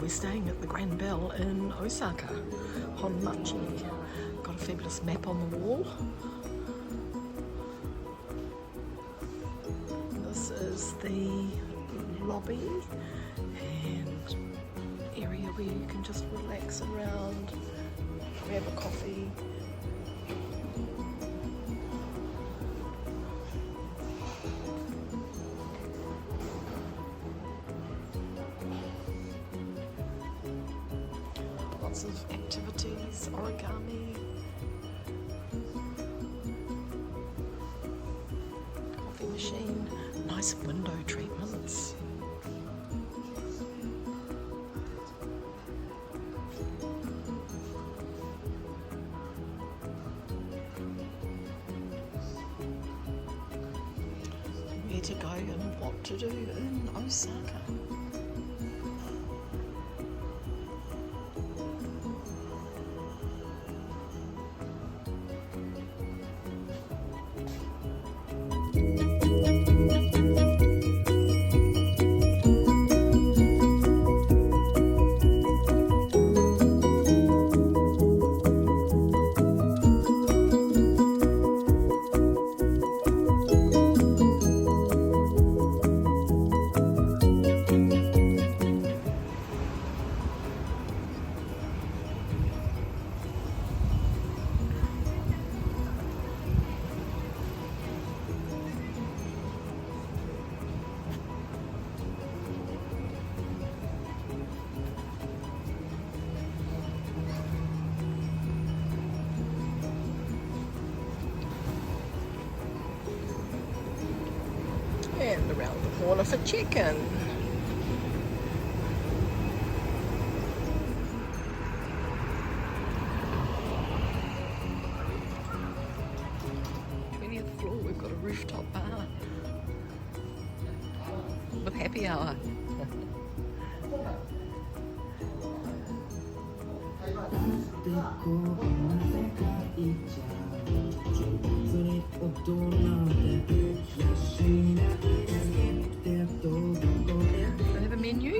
we're staying at the Granbell in Osaka, Honmachi. Got a fabulous map on the wall. This is the lobby and area where you can just relax around, grab a coffee. Lots of activities, origami, coffee machine, nice window treatments. Where to go and what to do in Osaka. And around the corner for chicken. th floor we've got a rooftop bar with happy hour. They have a menu.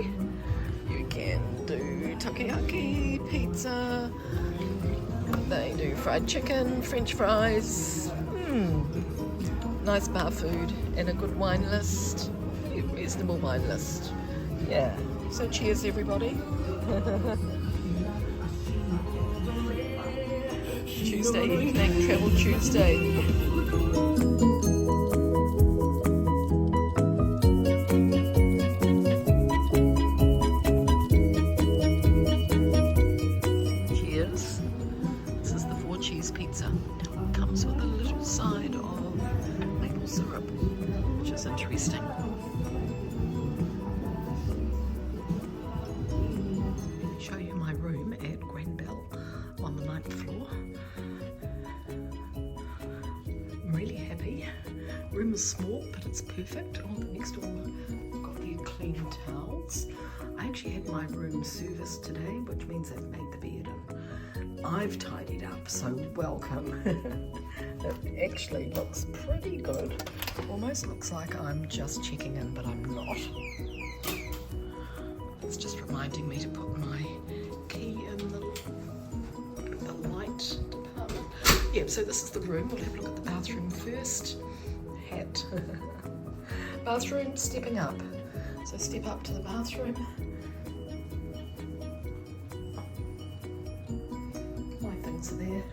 You can do takoyaki, pizza. They do fried chicken, French fries. Nice bar food and a good wine list. A reasonable wine list. Yeah. So cheers, everybody. Tuesday evening, Travel Tuesday. Cheers. This is the 4-cheese pizza. Comes with a little side of maple syrup, which is interesting. I'll show you my room at Granbell on the 9th floor. I'm really happy. Room is small, but it's perfect. Oh, the next door, I've got the clean towels. I actually had my room serviced today, which means they've made the bed and I've tidied up, so welcome. It actually looks pretty good. Almost looks like I'm just checking in, but I'm not. It's just reminding me to put my key in the light department. Yeah, so this is the room. We'll have a look at the bathroom first. Hat. Bathroom, stepping up. So step up to the bathroom. My things are there.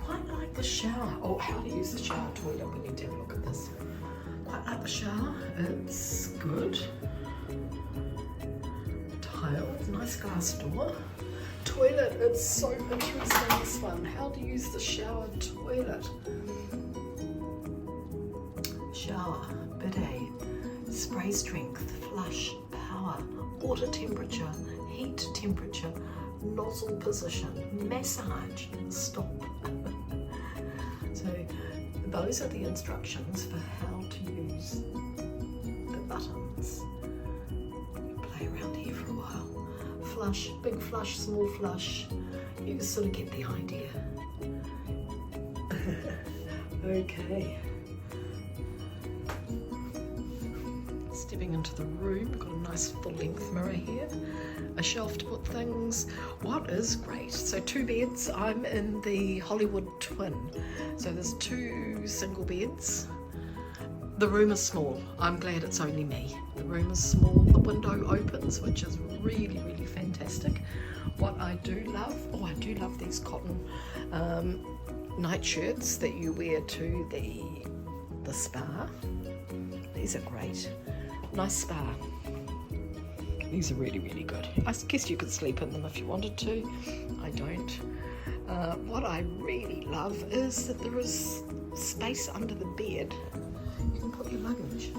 Quite like the shower. Oh, how to use the shower toilet. We need to have a look at this. Quite like the shower. It's good. Tiles, nice glass door. Toilet, it's so interesting, this one. How to use the shower toilet. Shower, bidet, spray strength, flush, power, water temperature, heat temperature, nozzle position, massage, stop. So those are the instructions for how to use the buttons. Play around here for a while. Flush, big flush, small flush. You sort of get the idea. Okay. Stepping into the room, we've got a nice full-length mirror here, a shelf to put things. What is great, so 2 beds. I'm in the Hollywood twin, so there's 2 single beds. The room is small. I'm glad it's only me. The room is small, the window opens, which is really, really fantastic. What I do love, I do love these cotton night shirts that you wear to the spa. These are great. Nice spa. These are really, really good. I guess you could sleep in them if you wanted to. I don't. What I really love is that there is space under the bed. You can put your luggage.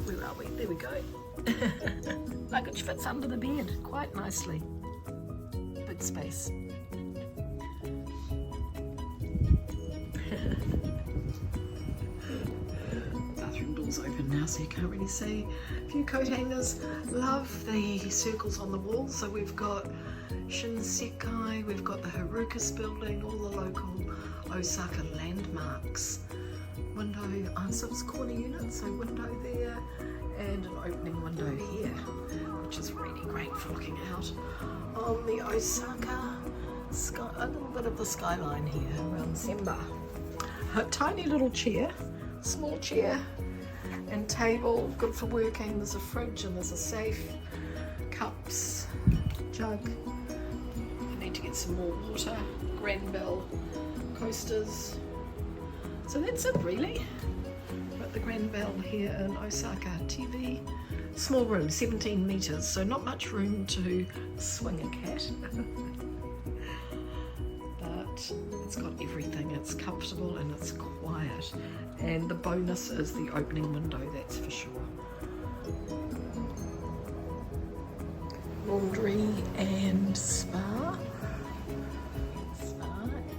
Where are we? There we go. Luggage fits under the bed quite nicely. Big space. Bathroom doors open now so you can't really see. A few coat hangers. Love the circles on the wall. So we've got Shinjuku, we've got the Harukas building, all the local Osaka landmarks. Window, so it's corner unit, so window there and an opening window here, which is really great for looking out on the Osaka sky, a little bit of the skyline here around Semba. A tiny little chair, small chair and table, good for working. There's a fridge and there's a safe, cups, jug. You need to get some more water, Granbell coasters. So that's it really. We're at the Granbell here in Osaka. TV, small room, 17 metres, so not much room to swing a cat. But it's got everything, it's comfortable and it's quiet. And the bonus is the opening window, that's for sure. Laundry and spa.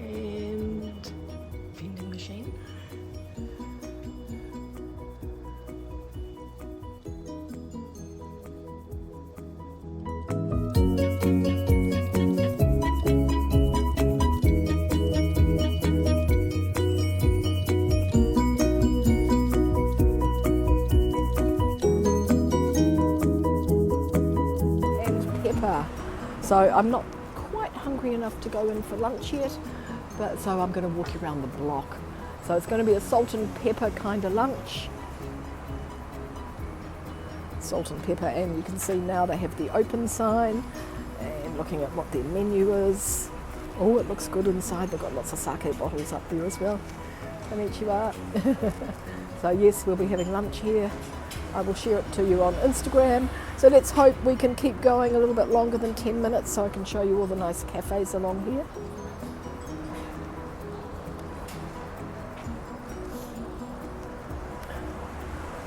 And vending machine. So I'm not quite hungry enough to go in for lunch yet, but so I'm going to walk around the block. So it's going to be a salt and pepper kind of lunch. Salt and pepper, and you can see now they have the open sign and looking at what their menu is. Oh, it looks good inside. They've got lots of sake bottles up there as well. Konnichiwa. So yes, we'll be having lunch here. I will share it to you on Instagram. So let's hope we can keep going a little bit longer than 10 minutes so I can show you all the nice cafes along here.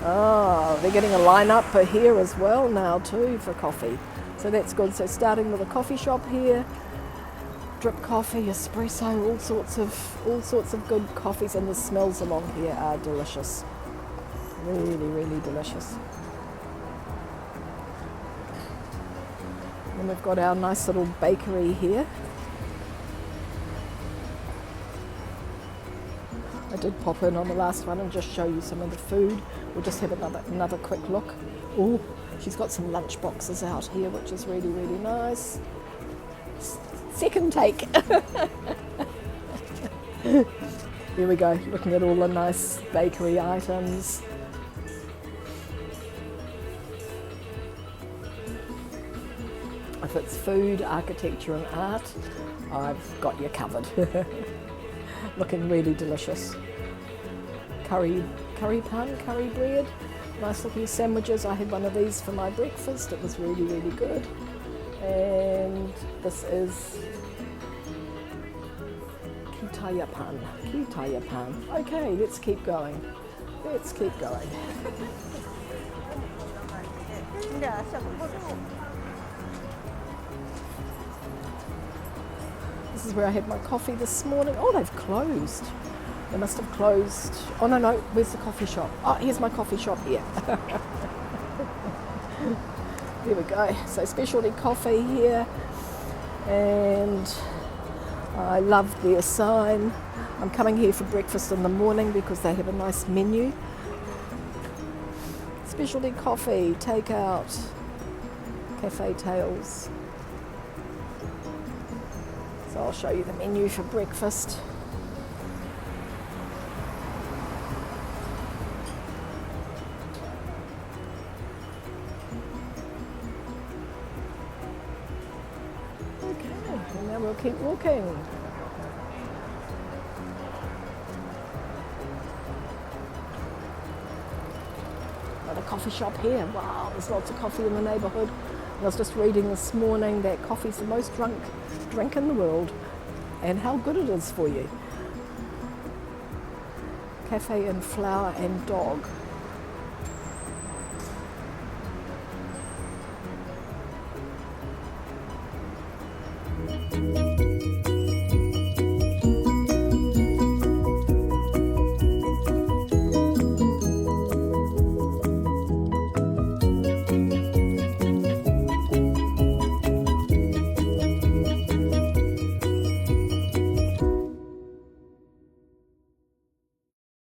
Oh, they're getting a line up for here as well now too for coffee. So that's good. So starting with a coffee shop here, drip coffee, espresso, all sorts of good coffees, and the smells along here are delicious. Really, really delicious. And we've got our nice little bakery here. I did pop in on the last one and just show you some of the food. We'll just have another quick look. Oh, she's got some lunch boxes out here, which is really, really nice. Second take. Here we go, looking at all the nice bakery items. If it's food, architecture and art, I've got you covered. Looking really delicious. Curry pan, curry bread, nice looking sandwiches. I had one of these for my breakfast. It was really, really good. And this is kitaya pan. Okay, let's keep going. Let's keep going. This is where I had my coffee this morning. Oh, they've closed. They must have closed. Oh, no, where's the coffee shop? Oh, here's my coffee shop here. There we go. So specialty coffee here. And I love their sign. I'm coming here for breakfast in the morning because they have a nice menu. Specialty coffee, takeout, cafe tails. So I'll show you the menu for breakfast. Okay, and now we'll keep walking. Got a coffee shop here. Wow, there's lots of coffee in the neighbourhood. And I was just reading this morning that coffee's the most drink in the world, and how good it is for you. Cafe and Flower and Dog.